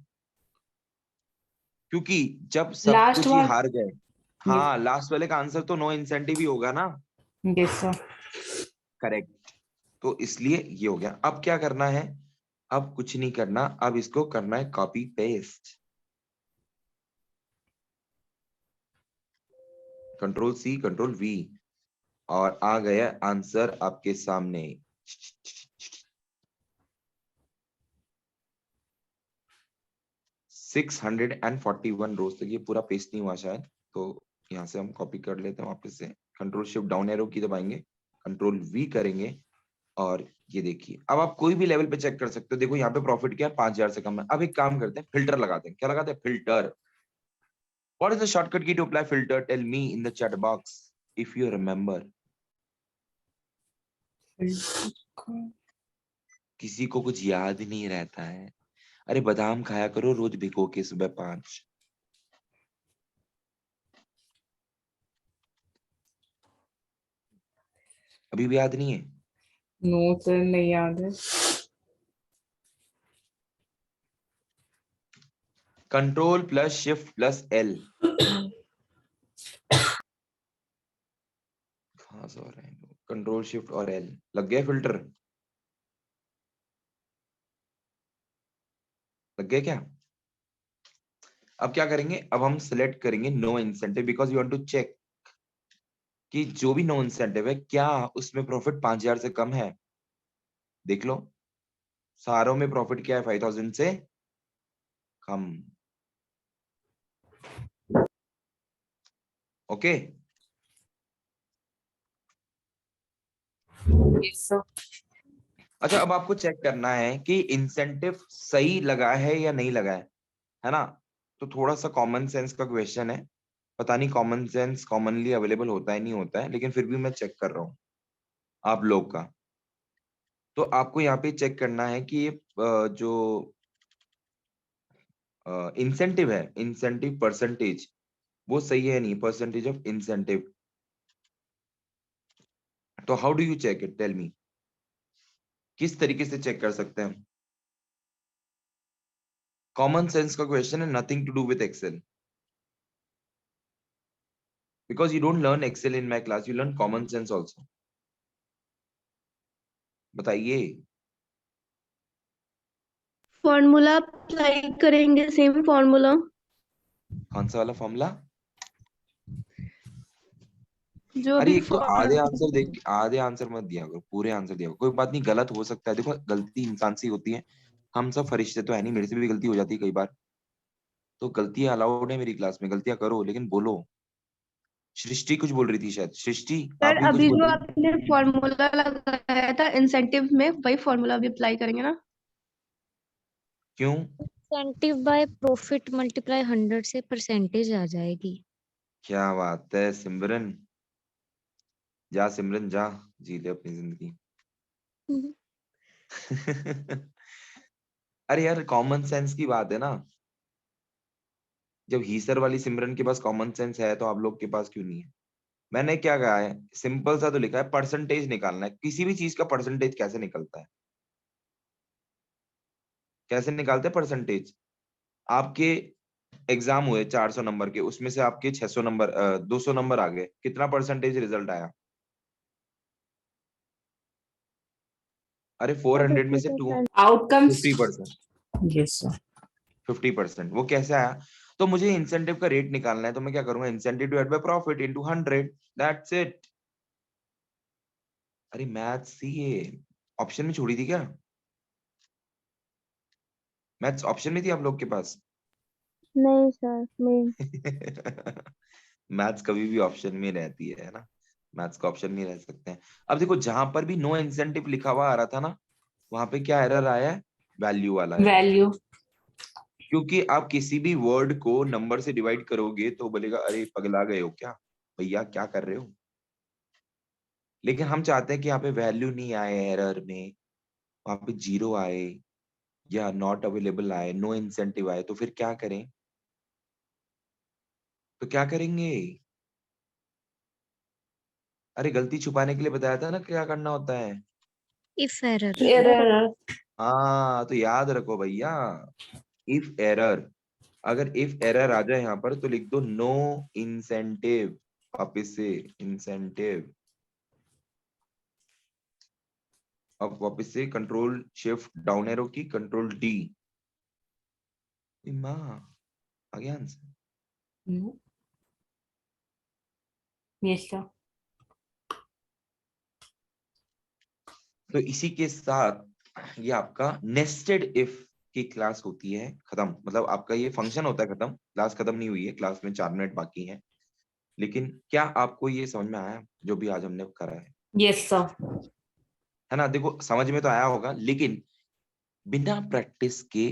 क्योंकि जब सब लास्ट कुछ ही बार। हार गए, Yes, हाँ लास्ट वाले का आंसर तो नो इंसेंटिव ही होगा ना, yes sir. करेक्ट। तो इसलिए ये हो गया। अब क्या करना है, अब कुछ नहीं करना, अब इसको करना है copy paste, control C control V, और आ गया आंसर आपके सामने। 641 रोज तक ये पूरा पेस्ट नहीं हुआ शायद, तो यहाँ से हम कॉपी कर लेते हैं वापस से, कंट्रोल शिफ्ट डाउन एरो की दबाएंगे, कंट्रोल वी करेंगे, और ये देखिए अब आप कोई भी लेवल पे चेक कर सकते हो। देखो यहाँ पे प्रॉफिट क्या है, 5,000 से कम है। अब एक काम करते हैं, फिल्टर लगाते हैं। क्या लगाते हैं, filter. What is the shortcut key to apply filter, tell me in the chat box if you remember. किसी को कुछ याद नहीं रहता है, अरे बादाम खाया करो रोज भिगो के सुबह 5। अभी भी याद नहीं है, नो सर, नहीं याद है। Control plus shift plus L, कहाँ से हो रहे हैं, कंट्रोल शिफ्ट और एल, लग गया फिल्टर, लग गया क्या। अब क्या करेंगे, अब हम सिलेक्ट करेंगे no incentive, because you want to check कि जो भी नो इंसेंटिव है क्या उसमें प्रॉफिट 5,000 से कम है। देख लो सारों में प्रॉफिट क्या है, 5,000 से कम। Okay, Yes sir. अच्छा अब आपको चेक करना है कि इंसेंटिव सही लगा है या नहीं लगा है ना। तो थोड़ा सा कॉमन सेंस का क्वेश्चन है, पता नहीं कॉमन सेंस कॉमनली अवेलेबल होता है नहीं होता है, लेकिन फिर भी मैं चेक कर रहा हूँ आप लोग का। तो आपको यहाँ पे चेक करना है कि ये जो इंसेंटिव है, इंसेंटिव परसेंटेज, वो सही है नहीं, परसेंटेज ऑफ इंसेंटिव। तो how do you check it, tell me, किस तरीके से चेक कर सकते हैं? कॉमन सेंस का क्वेश्चन है, nothing to do with Excel, because you don't learn Excel in my class, you learn common sense also. बताइए। फॉर्मूला अप्लाई करेंगे, सेम फॉर्मूला। कौन सा वाला फॉर्मूला? जो अरे भी एक तो आधे आंसर देख के आधे आंसर मत दिया करो, पूरे आंसर दिया करो। कोई बात नहीं, गलत हो सकता है, देखो गलती इंसान से ही होती है, हम सब फरिश्ते तो है नहीं, मेरे से भी गलती हो जाती है कई बार, तो गलतियां अलाउड है मेरी क्लास में, गलतियां करो लेकिन बोलो। सृष्टि कुछ बोल रही थी शायद, सृष्टि आप सर, भी कुछ अभी बोल जो रही थी? आपने फॉर्मूला लगाया था इंसेंटिव में, वही फॉर्मूला अभी अप्लाई करेंगे ना? क्यों? इंसेंटिव बाय प्रॉफिट मल्टीप्लाई 100 से परसेंटेज आ जाएगी। क्या बात है सिमरन, जा सिमरन जा, जी ले अपनी जिंदगी। अरे यार कॉमन सेंस की बात है ना, जब हीसर वाली सिमरन के पास कॉमन सेंस है तो आप लोग के पास क्यों नहीं है? मैंने क्या कहा है, सिंपल सा तो लिखा है, परसेंटेज निकालना है, किसी भी चीज का परसेंटेज कैसे निकलता है, कैसे निकालते हैं परसेंटेज? आपके एग्जाम हुए 400 नंबर के, उसमें से आपके 600 नंबर 200 नंबर आ गए, कितना परसेंटेज रिजल्ट आया? अरे 400 में से 50%। आउटकम्स। 50%, yes sir. 50%, वो कैसे आया? तो मुझे इंसेंटिव का रेट निकालना है, तो मैं क्या करूंगा, incentive divide by profit into 100, that's it. अरे मैथ्स सी ये ऑप्शन में छोड़ी थी क्या? मैथ्स ऑप्शन में थी आप लोग के पास? नहीं सर, मेन। मैथ्स कभी भी ऑप्शन में रहती है ना, मैथ्स का ऑप्शन में रह सकते हैं। अब देखो जहां पर भी नो इंसेंटिव लिखा हुआ आ रहा था ना, वहां पे क्या एरर आया है, वैल्यू वाला एरर। वैल्यू। क्योंकि आप किसी भी वर्ड को नंबर से डिवाइड करोगे तो बोलेगा अरे पगला गए हो क्या भैया, क्या कर रहे हो? लेकिन हम चाहते हैं कि यहाँ पे वैल्यू नहीं आए एरर में, वहां पे जीरो आए या नॉट अवेलेबल आए, नो इंसेंटिव आए, तो फिर क्या करें? तो क्या करेंगे? अरे गलती छुपाने के लिए बताया था ना क्या करना होता है। If error. एरर। हाँ तो याद रखो भैया, इफ एरर, अगर इफ एरर आ जाए यहाँ पर तो लिख दो नो इंसेंटिव, वापिस से इंसेंटिव, अब वापस से कंट्रोल शिफ्ट डाउन एरो की, कंट्रोल डी, माँ आ गया आंसर। Yes sir. तो इसी के साथ ये आपका नेस्टेड इफ की क्लास होती है खत्म, मतलब आपका ये फंक्शन होता है खत्म, क्लास खत्म नहीं हुई है, क्लास में 4 मिनट बाकी है। लेकिन क्या आपको ये समझ में आया जो भी आज हमने करा यस सर। है ना? देखो समझ में तो आया होगा, लेकिन बिना प्रैक्टिस के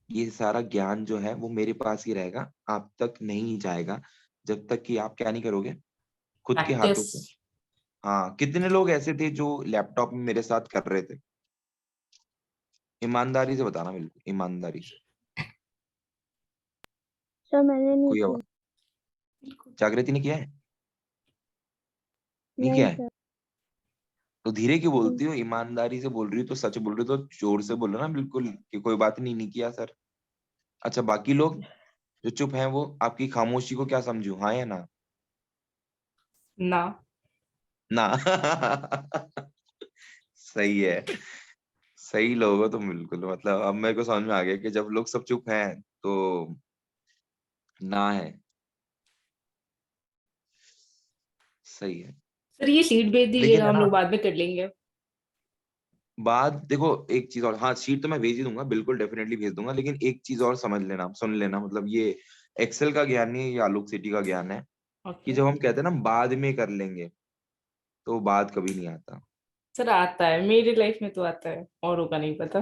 ये सारा ज्ञान जो है वो मेरे पास ही रहेगा, आप तक नहीं जाएगा, जब तक कि आप क्या नहीं करोगे खुद के हाथों प्रैक्टिस। से। हाँ, कितने लोग ऐसे थे जो लैपटॉप में मेरे साथ कर रहे थे? ईमानदारी से बताना, बिल्कुल ईमानदारी से। सर मैंने नहीं कोई की। जागृति ने किया है? नहीं नहीं किया है? सर। तो धीरे क्यों नहीं। बोलती हो? ईमानदारी से बोल रही हो तो सच बोल रही हो तो जोर से बोलो ना, बिल्कुल कि कोई बात नहीं, नहीं किया सर। अच्छा बाकी लोग जो चुप हैं वो आपकी खामोशी को क्या समझू, हाँ या ना? ना। ना। सही है, सही लोग हो तुम बिल्कुल, मतलब अब मेरे को समझ में आ गया कि जब लोग सब चुप हैं तो ना है। सही है। सर ये शीट भेज लेकिन दीजिएगा, है हम ना, लोग बाद में कर लेंगे। बात देखो एक चीज और, हाँ शीट तो मैं भेज ही दूंगा, बिल्कुल डेफिनेटली भेज दूंगा, लेकिन एक चीज और समझ लेना, सुन लेना, मतलब ये एक्सेल का ज्ञान नहीं है, ये आलोक सिटी का ज्ञान है, कि ओके। जब हम कहते हैं ना बाद में कर लेंगे, तो बाद कभी नहीं आता। सर आता है, मेरी लाइफ में तो आता है, औरों का नहीं पता।